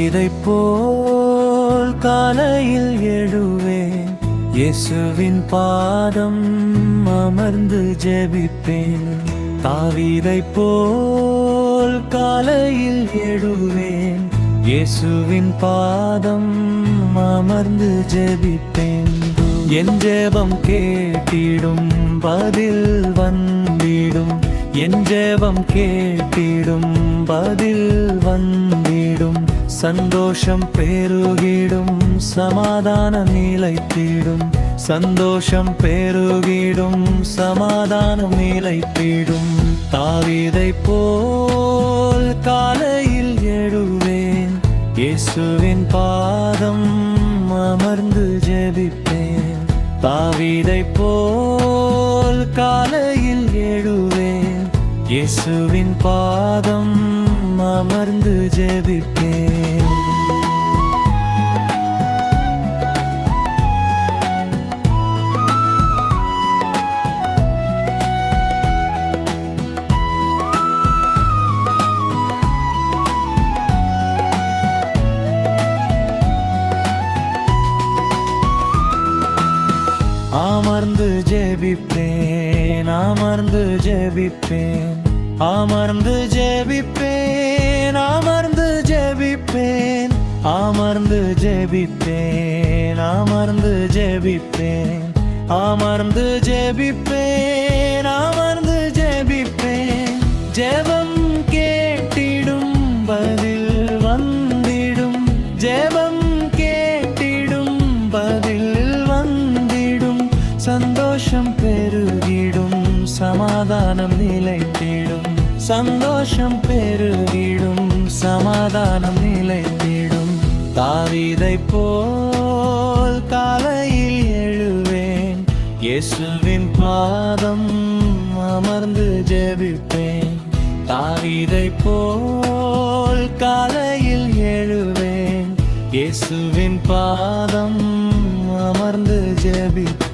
தாவீதைப் போல் காலையில் எழுவேன், இயேசுவின் பாதம் அமர்ந்து ஜெபிப்பேன். தாவீதைப் போல் காலையில் எழுவேன், இயேசுவின் பாதம் அமர்ந்து ஜெபிப்பேன். என் ஜெபம் கேட்டிடும், பதில் வந்திடும். என் ஜெபம் கேட்டிடும், பதில் வந்திடும். சந்தோஷம் பெருகிடும், சமாதானம் நிலைத்திடும். சந்தோஷம் பெருகிடும், சமாதானம் நிலைத்திடும். தாவீதைப் போல் காலையில் எழுவேன், இயேசுவின் பாதம் அமர்ந்து ஜெபிப்பேன். தாவீதைப் போல் காலையில் எழுவேன், இயேசுவின் பாதம் அமர்ந்து ஜெபிப்பேன். அமர்ந்து ஜெபிப்பேன், அமர்ந்து ஜெபிப்பேன், அமர்ந்து ஜெபிப்பேன், அமர்ந்து ஜெபிப்பேன், அமர்ந்து ஜெபிப்பேன், அமர்ந்து ஜெபிப்பேன், அமர்ந்து ஜெபிப்பேன், அமர்ந்து ஜெபிப்பேன். ஜெபம் கேட்டிடும், பதில் வந்திடும். ஜெபம் கேட்டிடும், பதில் வந்திடும். சந்தோஷம் பெருகிடும், சமாதானம் நிலைத்திடும். சந்தோஷம் பெருகிடும், சமாதானம் நிலைத்திடும். தாவீதைப் போல் காலையில் எழுவேன், இயேசுவின் பாதம் அமர்ந்து ஜெபிப்பேன். தாவீதைப் போல் காலையில் எழுவேன், இயேசுவின் பாதம் அமர்ந்து ஜெபிப்பேன்.